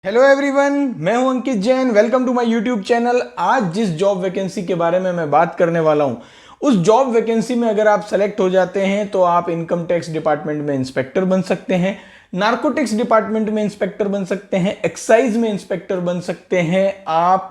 Hello everyone, मैं हूं Ankit Jain. Welcome to my YouTube channel. आज जिस जॉब वैकेंसी के बारे में मैं बात करने वाला हूं, उस जॉब वैकेंसी में अगर आप सेलेक्ट हो जाते हैं तो आप इनकम टैक्स डिपार्टमेंट में इंस्पेक्टर बन सकते हैं, नार्कोटिक्स डिपार्टमेंट में इंस्पेक्टर बन सकते हैं, एक्साइज में इंस्पेक्टर बन सकते हैं, आप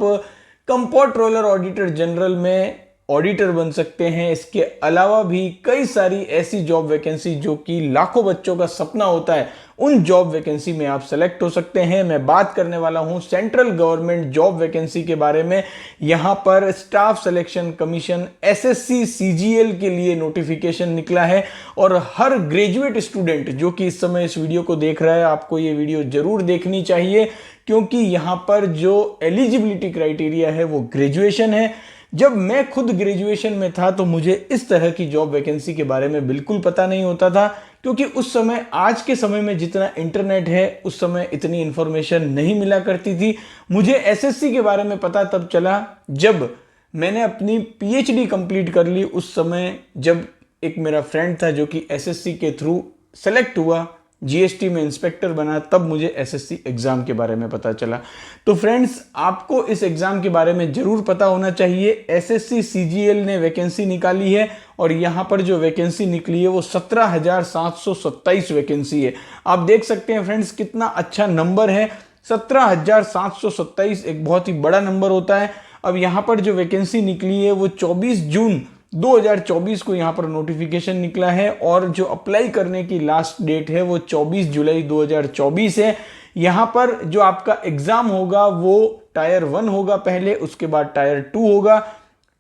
कंट्रोलर ऑडिटर जनरल में ऑडिटर बन सकते हैं। इसके अलावा भी कई सारी ऐसी जॉब वैकेंसी जो कि लाखों बच्चों का सपना होता है, उन जॉब वैकेंसी में आप सेलेक्ट हो सकते हैं। मैं बात करने वाला हूं सेंट्रल गवर्नमेंट जॉब वैकेंसी के बारे में। यहां पर staff selection commission SSC CGL के लिए नोटिफिकेशन निकला है और हर ग्रेजुएट स्टूडेंट जो कि इस समय इस वीडियो को देख रहा है, आपको ये वीडियो जरूर देखनी चाहिए, क्योंकि यहां पर जो एलिजिबिलिटी क्राइटेरिया है वो ग्रेजुएशन है। जब मैं खुद ग्रेजुएशन में था तो मुझे इस तरह की जॉब वैकेंसी के बारे में बिल्कुल पता नहीं होता था, क्योंकि उस समय आज के समय में जितना इंटरनेट है उस समय इतनी इंफॉर्मेशन नहीं मिला करती थी। मुझे एसएससी के बारे में पता तब चला जब मैंने अपनी पीएचडी कंप्लीट कर ली। उस समय जब एक मेरा फ्रेंड था जो कि एसएससी के थ्रू सेलेक्ट हुआ, जीएसटी में इंस्पेक्टर बना, तब मुझे एसएससी एग्जाम के बारे में पता चला। तो फ्रेंड्स, आपको इस एग्जाम के बारे में जरूर पता होना चाहिए। एसएससी सीजीएल ने वैकेंसी निकाली है और यहां पर जो वैकेंसी निकली है वो 17,727 वैकेंसी है। आप देख सकते हैं फ्रेंड्स, कितना अच्छा नंबर है। 17,727 एक बहुत ही बड़ा नंबर होता है। अब यहां पर जो वैकेंसी निकली है वो 24 जून 2024 को यहां पर नोटिफिकेशन निकला है और जो अप्लाई करने की लास्ट डेट है वो 24 जुलाई 2024 है। यहां पर जो आपका एग्जाम होगा वो टायर 1 होगा पहले, उसके बाद टायर 2 होगा।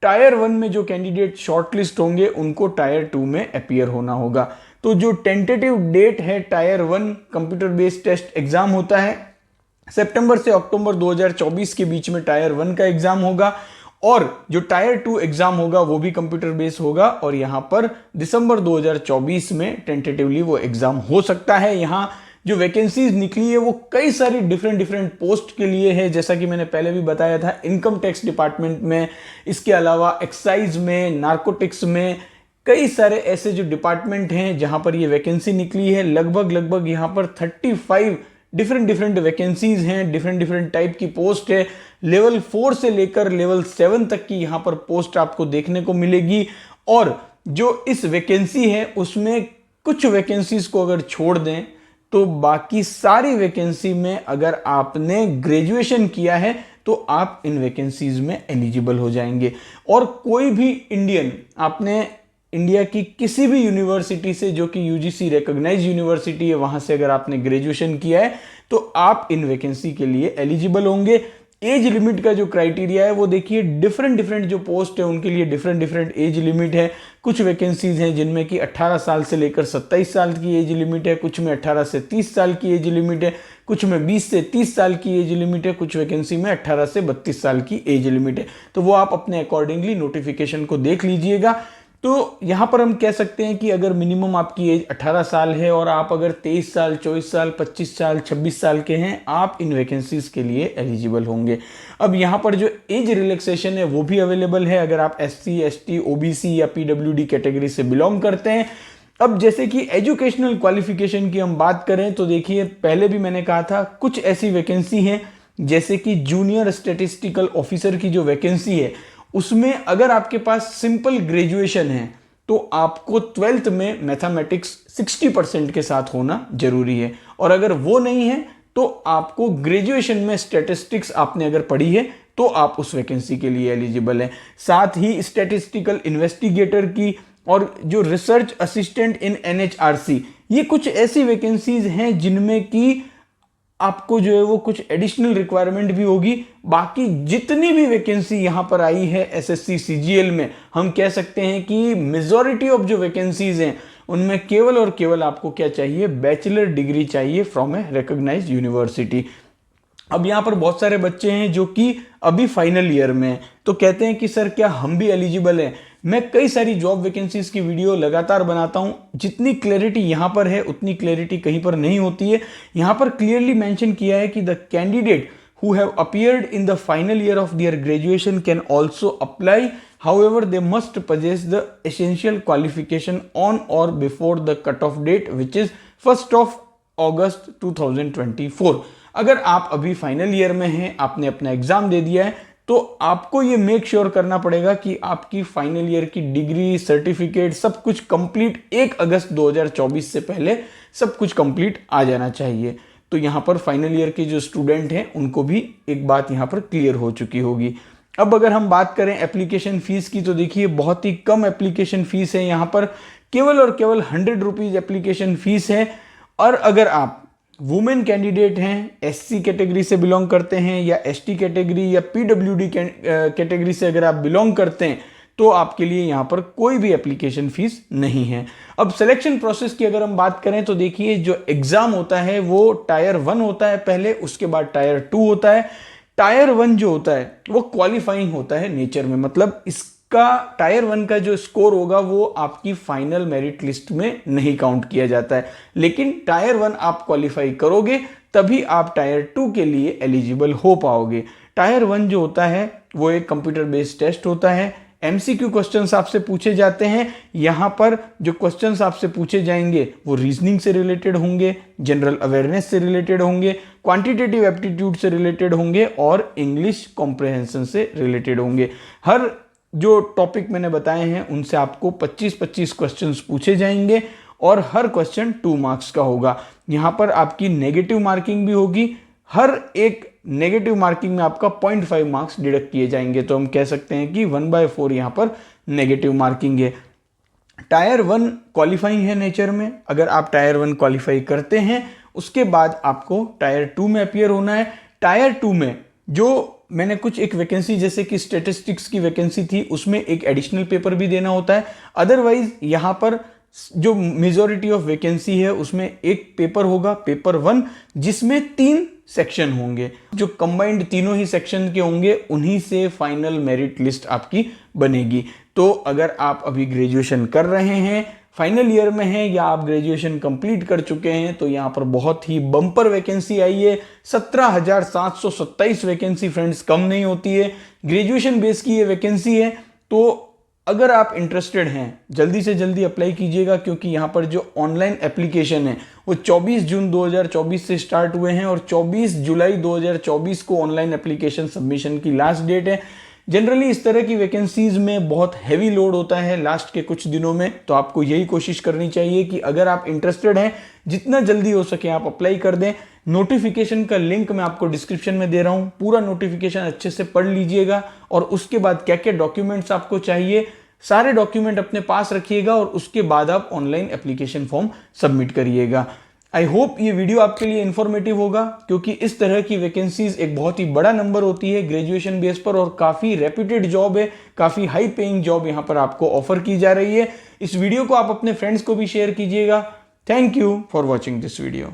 टायर 1 में जो कैंडिडेट शॉर्टलिस्ट होंगे उनको टायर 2 में अपीयर होना होगा। तो जो टेंटेटिव डेट है, tier 1 computer based test exam होता है, सितंबर से अक्टूबर 2024 के बीच में टायर 1 का एग्जाम होगा और जो टायर 2 एग्जाम होगा वो भी कंप्यूटर बेस्ड होगा और यहां पर दिसंबर 2024 में टेंटेटिवली वो एग्जाम हो सकता है। यहां जो वैकेंसीज निकली है वो कई सारी डिफरेंट पोस्ट के लिए है, जैसा कि मैंने पहले भी बताया था, इनकम टैक्स डिपार्टमेंट में, इसके अलावा एक्साइज में, नार्कोटिक्स में, कई सारे ऐसे जो डिपार्टमेंट हैं जहां पर ये वैकेंसी निकली है। लगभग यहां पर 35 डिफरेंट वैकेंसीज हैं, डिफरेंट टाइप की पोस्ट है। लेवल 4 से लेकर लेवल 7 तक की यहां पर पोस्ट आपको देखने को मिलेगी। और जो इस वैकेंसी है उसमें कुछ वैकेंसीज को अगर छोड़ दें तो बाकी सारी वैकेंसी में अगर आपने ग्रेजुएशन किया है तो आप इन वैकेंसीज में एलिजिबल हो जाएंगे। और कोई भी इंडियन, आपने इंडिया की किसी भी यूनिवर्सिटी से जो कि यूजीसी रिकॉग्नाइज्ड यूनिवर्सिटी है वहां से अगर आपने ग्रेजुएशन किया है तो आप इन वैकेंसी के लिए एलिजिबल होंगे। एज लिमिट का जो क्राइटेरिया है वो देखिए, डिफरेंट जो पोस्ट है उनके लिए डिफरेंट एज लिमिट है। कुछ वैकेंसीज हैं जिनमें कि 18 साल से लेकर 27 साल की एज लिमिट है, कुछ में 18 से 30 साल की एज लिमिट है, कुछ में 20 से 30 साल की एज लिमिट है, कुछ वैकेंसी में 18 से 32 साल की एज लिमिट है। तो वो आप अपने अकॉर्डिंगली नोटिफिकेशन को देख लीजिएगा। तो यहां पर हम कह सकते हैं कि अगर मिनिमम आपकी एज 18 साल है और आप अगर 23 साल, 24 साल, 25 साल, 26 साल के हैं, आप इन वैकेंसीज के लिए एलिजिबल होंगे। अब यहां पर जो एज रिलैक्सेशन है वो भी अवेलेबल है अगर आप एससी, एसटी, ओबीसी या पीडब्ल्यूडी कैटेगरी से बिलोंग करते हैं। अब जैसे कि एजुकेशनल क्वालिफिकेशन की हम बात करें तो देखिए, पहले भी मैंने कहा था कुछ ऐसी वैकेंसी हैं जैसे कि जूनियर स्टैटिस्टिकल ऑफिसर की जो वैकेंसी है उसमें अगर आपके पास सिंपल ग्रेजुएशन है तो आपको 12th में मैथमेटिक्स 60% के साथ होना जरूरी है, और अगर वो नहीं है तो आपको ग्रेजुएशन में स्टैटिस्टिक्स आपने अगर पढ़ी है तो आप उस वैकेंसी के लिए एलिजिबल हैं। साथ ही स्टैटिस्टिकल इन्वेस्टिगेटर की और जो रिसर्च असिस्टेंट इन एनएचआरसी, ये कुछ ऐसी वैकेंसीज हैं जिनमें कि आपको जो है वो कुछ एडिशनल रिक्वायरमेंट भी होगी। बाकी जितनी भी वैकेंसी यहां पर आई है एसएससी सीजीएल में, हम कह सकते हैं कि मेजॉरिटी ऑफ जो वैकेंसीज हैं उनमें केवल और केवल आपको क्या चाहिए, बैचलर डिग्री चाहिए फ्रॉम ए रिकॉग्नाइज्ड यूनिवर्सिटी। अब यहाँ पर बहुत सारे बच्चे हैं जो कि अभी फाइनल ईयर में हैं, तो कहते हैं कि सर क्या हम भी एलिजिबल हैं। मैं कई सारी जॉब वैकेंसीज की वीडियो लगातार बनाता हूं, जितनी क्लैरिटी यहां पर है उतनी क्लैरिटी कहीं पर नहीं होती है। यहां पर क्लियरली मेंशन किया है कि the candidate who have appeared in the final year of their graduation can also apply. However, they must possess the essential qualification on or before the cutoff date, which is 1st of August 2024. अगर आप अभी final year में हैं, आपने अपना exam दे दिया है, तो आपको ये मेक श्योर करना पड़ेगा कि आपकी फाइनल ईयर की डिग्री, सर्टिफिकेट सब कुछ कंप्लीट 1 अगस्त 2024 से पहले सब कुछ कंप्लीट आ जाना चाहिए। तो यहाँ पर फाइनल ईयर के जो स्टूडेंट हैं उनको भी एक बात यहाँ पर क्लियर हो चुकी होगी। अब अगर हम बात करें एप्लीकेशन फीस की, तो देखिए बहुत ही कम एप्लीकेशन फीस है यहाँ पर, केवल और केवल 100 रुपीज़ एप्लीकेशन फीस है। और अगर आप वुमेन कैंडिडेट हैं, एससी कैटेगरी से बिलोंग करते हैं या एसटी कैटेगरी या पीडब्ल्यूडी कैटेगरी से अगर आप बिलोंग करते हैं, तो आपके लिए यहाँ पर कोई भी एप्लीकेशन फीस नहीं है। अब सिलेक्शन प्रोसेस की अगर हम बात करें तो देखिए जो एग्जाम होता है वो टायर 1 होता है पहले, उसके बाद टायर 2 होता है। टायर 1 जो होता है वो क्वालिफाइंग होता है नेचर में, मतलब इसका टायर 1 का जो स्कोर होगा वो आपकी फाइनल मेरिट लिस्ट में नहीं काउंट किया जाता है, लेकिन टायर 1 आप क्वालिफाई करोगे तभी आप टायर 2 के लिए एलिजिबल हो पाओगे। टायर 1 जो होता है वो एक कंप्यूटर बेस्ड टेस्ट होता है, एमसीक्यू क्वेश्चंस आपसे पूछे जाते हैं। यहाँ पर जो क्वेश्चंस आपसे पूछे जाएंगे वो रीजनिंग से रिलेटेड होंगे, जनरल अवेयरनेस से रिलेटेड होंगे, क्वांटिटेटिव एप्टीट्यूड से रिलेटेड होंगे और इंग्लिश कॉम्प्रिहेंशन से रिलेटेड होंगे। हर जो टॉपिक मैंने बताए हैं उनसे आपको 25-25 क्वेश्चंस पूछे जाएंगे और हर क्वेश्चन 2 मार्क्स का होगा। यहाँ पर आपकी नेगेटिव मार्किंग भी होगी, हर एक नेगेटिव मार्किंग में आपका 0.5 मार्क्स डिडक्ट किए जाएंगे, तो हम कह सकते हैं कि 1/4 यहाँ पर नेगेटिव मार्किंग है। टायर 1 क्वालिफाइंग है नेचर में, अगर आप टायर 1 क्वालिफाई करते हैं उसके बाद आपको टायर 2 में अपीयर होना है। टायर 2 में जो मैंने कुछ एक वैकेंसी जैसे कि स्टैटिस्टिक्स की वैकेंसी थी उसमें एक एडिशनल पेपर भी देना होता है, अदरवाइज यहाँ पर जो मेजॉरिटी ऑफ वैकेंसी है उसमें एक पेपर होगा, पेपर 1, जिसमें 3 सेक्शन होंगे। जो कंबाइंड तीनों ही सेक्शन के होंगे उन्हीं से फाइनल मेरिट लिस्ट आपकी बनेगी। तो अगर आप अभी ग्रेजुएशन कर रहे हैं, फाइनल ईयर में हैं या आप ग्रेजुएशन कंप्लीट कर चुके हैं, तो यहाँ पर बहुत ही बम्पर वैकेंसी आई है। 17,727 वैकेंसी फ्रेंड्स, कम नहीं होती है। ग्रेजुएशन बेस की ये वैकेंसी है, तो अगर आप इंटरेस्टेड हैं जल्दी से जल्दी अप्लाई कीजिएगा, क्योंकि यहाँ पर जो ऑनलाइन एप्लीकेशन है वो 24 जून 2024 से स्टार्ट हुए हैं और 24 जुलाई 2024 को ऑनलाइन एप्लीकेशन सबमिशन की लास्ट डेट है। जनरली इस तरह की वैकेंसीज में बहुत हैवी लोड होता है लास्ट के कुछ दिनों में, तो आपको यही कोशिश करनी चाहिए कि अगर आप इंटरेस्टेड हैं जितना जल्दी हो सके आप अप्लाई कर दें। नोटिफिकेशन का लिंक मैं आपको डिस्क्रिप्शन में दे रहा हूं, पूरा नोटिफिकेशन अच्छे से पढ़ लीजिएगा और उसके बाद क्या क्या डॉक्यूमेंट्स आपको चाहिए सारे डॉक्यूमेंट अपने पास रखिएगा और उसके बाद आप ऑनलाइन एप्लीकेशन फॉर्म सबमिट करिएगा। आई होप ये वीडियो आपके लिए इंफॉर्मेटिव होगा, क्योंकि इस तरह की वैकेंसीज एक बहुत ही बड़ा नंबर होती है ग्रेजुएशन बेस पर और काफ़ी रेप्यूटेड जॉब है, काफ़ी हाई पेइंग जॉब यहाँ पर आपको ऑफर की जा रही है। इस वीडियो को आप अपने फ्रेंड्स को भी शेयर कीजिएगा। Thank you for watching this video.